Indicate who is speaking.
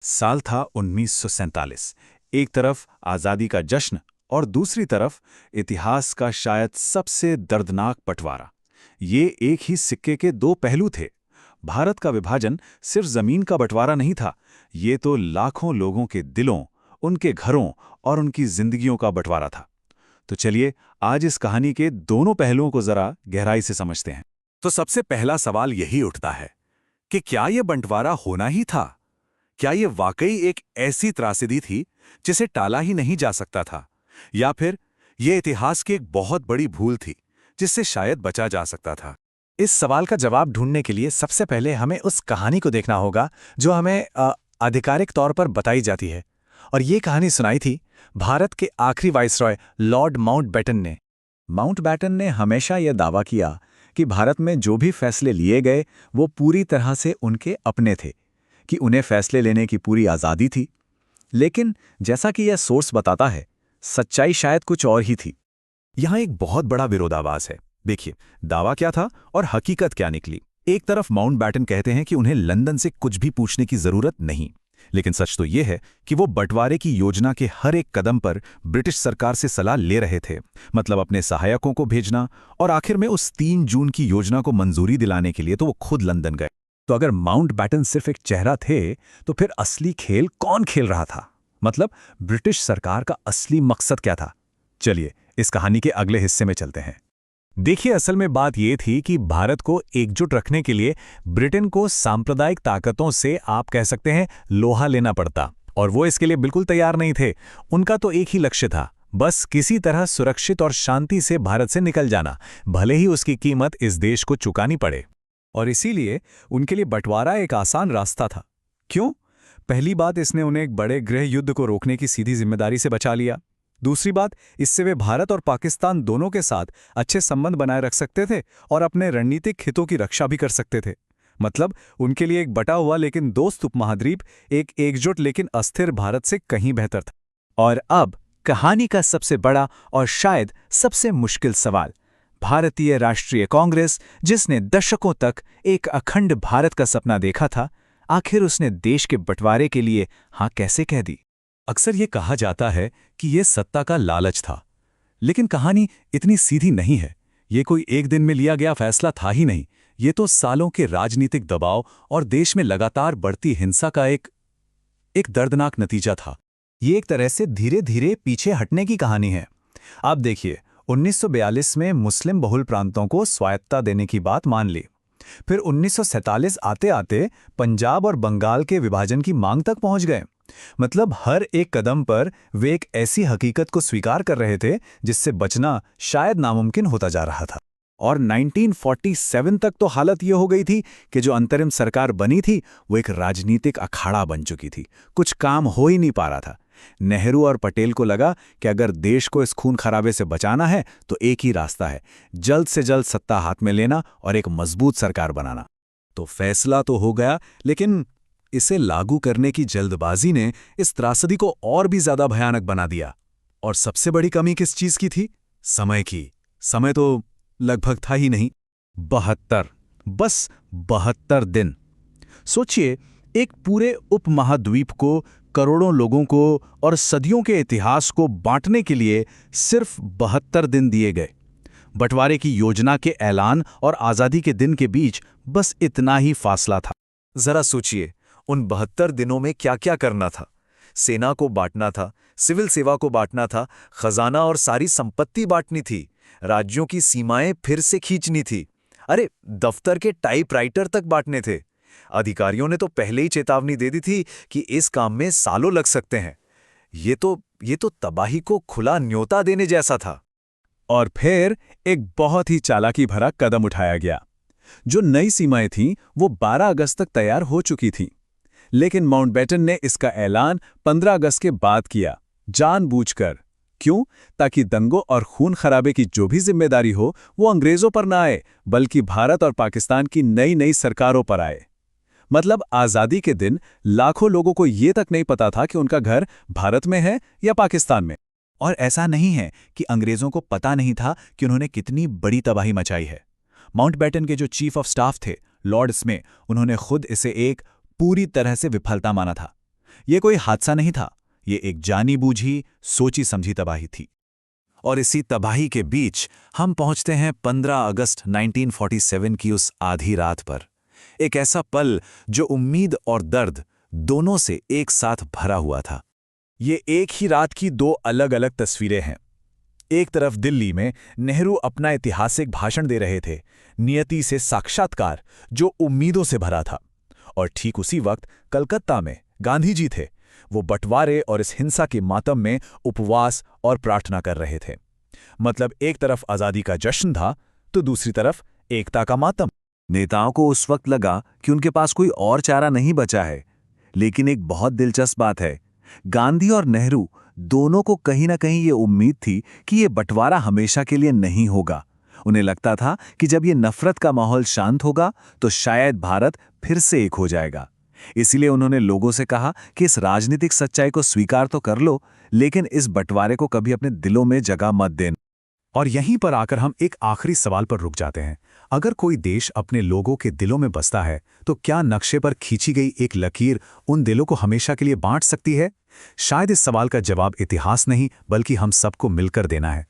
Speaker 1: साल था 1947। एक तरफ आज़ादी का जश्न और दूसरी तरफ इतिहास का शायद सबसे दर्दनाक बंटवारा। ये एक ही सिक्के के दो पहलू थे। भारत का विभाजन सिर्फ जमीन का बंटवारा नहीं था, ये तो लाखों लोगों के दिलों, उनके घरों और उनकी जिंदगियों का बंटवारा था। तो चलिए आज इस कहानी के दोनों पहलुओं को जरा गहराई से समझते हैं। तो सबसे पहला सवाल यही उठता है कि क्या यह बंटवारा होना ही था? क्या ये वाकई एक ऐसी त्रासदी थी जिसे टाला ही नहीं जा सकता था, या फिर ये इतिहास की एक बहुत बड़ी भूल थी जिससे शायद बचा जा सकता था?
Speaker 2: इस सवाल का जवाब ढूंढने के लिए सबसे पहले हमें उस कहानी को देखना होगा जो हमें आधिकारिक तौर पर बताई जाती है। और ये कहानी सुनाई थी भारत के आखिरी वाइसरॉय लॉर्ड माउंटबेटन ने। माउंटबेटन ने हमेशा यह दावा किया कि भारत में जो भी फैसले लिए गए वो पूरी तरह से उनके अपने थे, कि उन्हें फैसले लेने की पूरी आज़ादी थी। लेकिन जैसा कि यह सोर्स बताता है, सच्चाई शायद कुछ और ही थी।
Speaker 1: यहाँ एक बहुत बड़ा विरोधाभास है। देखिए, दावा क्या था और हकीकत क्या निकली। एक तरफ माउंटबेटन कहते हैं कि उन्हें लंदन से कुछ भी पूछने की जरूरत नहीं, लेकिन सच तो यह है कि वो बंटवारे की योजना के हर एक कदम पर ब्रिटिश सरकार से सलाह ले रहे थे। मतलब अपने सहायकों को भेजना, और आखिर में उस 3 जून की योजना को मंजूरी दिलाने के लिए तो वो खुद लंदन गए।
Speaker 2: तो अगर माउंटबेटन सिर्फ एक चेहरा थे, तो फिर असली खेल कौन खेल रहा था? मतलब ब्रिटिश सरकार का असली मकसद क्या था? चलिए इस कहानी के अगले हिस्से में चलते हैं। देखिए, असल में बात यह थी कि भारत को एकजुट रखने के लिए ब्रिटेन को सांप्रदायिक ताकतों से, आप कह सकते हैं, लोहा लेना पड़ता, और वो इसके लिए बिल्कुल तैयार नहीं थे। उनका तो एक ही लक्ष्य था, बस किसी तरह सुरक्षित और शांति से भारत से निकल जाना, भले ही उसकी कीमत इस देश को चुकानी पड़े। और इसीलिए उनके लिए बंटवारा एक आसान रास्ता था। क्यों? पहली बात, इसने उन्हें एक बड़े गृह युद्ध को रोकने की सीधी जिम्मेदारी से बचा लिया। दूसरी बात, इससे वे भारत और पाकिस्तान दोनों के साथ अच्छे संबंध बनाए रख सकते थे और अपने रणनीतिक हितों की रक्षा भी कर सकते थे। मतलब उनके लिए एक बटा हुआ लेकिन दोस्त उपमहाद्वीप एक एकजुट लेकिन अस्थिर भारत से कहीं बेहतर था। और अब कहानी का सबसे बड़ा और शायद सबसे मुश्किल सवाल, भारतीय राष्ट्रीय कांग्रेस, जिसने दशकों तक एक अखंड भारत का सपना देखा था, आखिर उसने देश के बंटवारे के लिए हाँ कैसे कह दी?
Speaker 1: अक्सर ये कहा जाता है कि ये सत्ता का लालच था, लेकिन कहानी इतनी सीधी नहीं है। ये कोई एक दिन में लिया गया फैसला था ही नहीं। ये तो सालों के राजनीतिक दबाव और देश में लगातार बढ़ती हिंसा का एक दर्दनाक नतीजा था।
Speaker 2: ये एक तरह से धीरे धीरे पीछे हटने की कहानी है। आप देखिए, 1942 में मुस्लिम बहुल प्रांतों को स्वायत्तता देने की बात मान ली। फिर 1947 आते आते पंजाब और बंगाल के विभाजन की मांग तक पहुंच गए। मतलब हर एक कदम पर वे एक ऐसी हकीकत को स्वीकार कर रहे थे जिससे बचना शायद नामुमकिन होता जा रहा था।
Speaker 1: और 1947 तक तो हालत ये हो गई थी कि जो अंतरिम सरकार बनी थी वो एक राजनीतिक अखाड़ा बन चुकी थी। कुछ काम हो ही नहीं पा रहा था। नेहरू और पटेल को लगा कि अगर देश को इस खून खराबे से बचाना है तो एक ही रास्ता है, जल्द से जल्द सत्ता हाथ में लेना और एक मजबूत सरकार बनाना। तो फैसला तो हो गया, लेकिन इसे लागू करने की जल्दबाजी ने इस त्रासदी को और भी ज्यादा भयानक बना दिया। और सबसे बड़ी कमी किस चीज की थी? समय की। समय तो लगभग था ही नहीं। 72, बस 72 दिन। सोचिए, एक पूरे उपमहाद्वीप को, करोड़ों लोगों को और सदियों के इतिहास को बांटने के लिए सिर्फ 72 दिन दिए गए। बंटवारे की योजना के ऐलान और आज़ादी के दिन के बीच बस इतना ही फासला था।
Speaker 2: जरा सोचिए, उन 72 दिनों में क्या क्या करना था। सेना को बांटना था, सिविल सेवा को बांटना था, खजाना और सारी संपत्ति बांटनी थी, राज्यों की सीमाएं फिर से खींचनी थी। अरे, दफ्तर के टाइपराइटर तक बांटने थे। अधिकारियों ने तो पहले ही चेतावनी दे दी थी कि इस काम में सालों लग सकते हैं। ये तो तबाही को खुला न्योता देने जैसा था।
Speaker 1: और फिर एक बहुत ही चालाकी भरा कदम उठाया गया। जो नई सीमाएं थीं वो 12 अगस्त तक तैयार हो चुकी थीं, लेकिन माउंटबेटन ने इसका ऐलान 15 अगस्त के बाद किया, जानबूझकर। क्यों? ताकि दंगों और खून खराबे की जो भी जिम्मेदारी हो वो अंग्रेजों पर ना आए, बल्कि भारत और पाकिस्तान की नई नई सरकारों पर आए। मतलब आज़ादी के दिन लाखों लोगों को ये तक नहीं पता था कि उनका घर भारत में है या पाकिस्तान में। और ऐसा नहीं है कि अंग्रेजों को पता नहीं था कि उन्होंने कितनी बड़ी तबाही मचाई है। माउंटबेटन के जो चीफ ऑफ स्टाफ थे, लॉर्ड स्मे, उन्होंने खुद इसे एक पूरी तरह से विफलता माना था। ये कोई हादसा नहीं था, ये एक जानी बूझी, सोची समझी तबाही थी। और इसी तबाही के बीच हम पहुंचते हैं 15 अगस्त 1947 की उस आधी रात पर। एक ऐसा पल जो उम्मीद और दर्द दोनों से एक साथ भरा हुआ था। ये एक ही रात की दो अलग अलग तस्वीरें हैं। एक तरफ दिल्ली में नेहरू अपना ऐतिहासिक भाषण दे रहे थे, नियति से साक्षात्कार जो उम्मीदों से भरा था। और ठीक उसी वक्त कलकत्ता में गांधी जी थे, वो बंटवारे और इस हिंसा के मातम में उपवास और प्रार्थना कर रहे थे। मतलब एक तरफ आज़ादी का जश्न था तो दूसरी तरफ एकता का मातम।
Speaker 2: नेताओं को उस वक्त लगा कि उनके पास कोई और चारा नहीं बचा है। लेकिन एक बहुत दिलचस्प बात है, गांधी और नेहरू दोनों को कहीं ना कहीं ये उम्मीद थी कि ये बंटवारा हमेशा के लिए नहीं होगा। उन्हें लगता था कि जब ये नफरत का माहौल शांत होगा तो शायद भारत फिर से एक हो जाएगा। इसीलिए उन्होंने लोगों से कहा कि इस राजनीतिक सच्चाई को स्वीकार तो कर लो, लेकिन इस बंटवारे को कभी अपने दिलों में जगह मत देना। और यहीं पर आकर हम एक आखिरी सवाल पर रुक जाते हैं। अगर कोई देश अपने लोगों के दिलों में बसता है तो क्या नक्शे पर खींची गई एक लकीर उन दिलों को हमेशा के लिए बांट सकती है? शायद इस सवाल का जवाब इतिहास नहीं बल्कि हम सबको मिलकर देना है।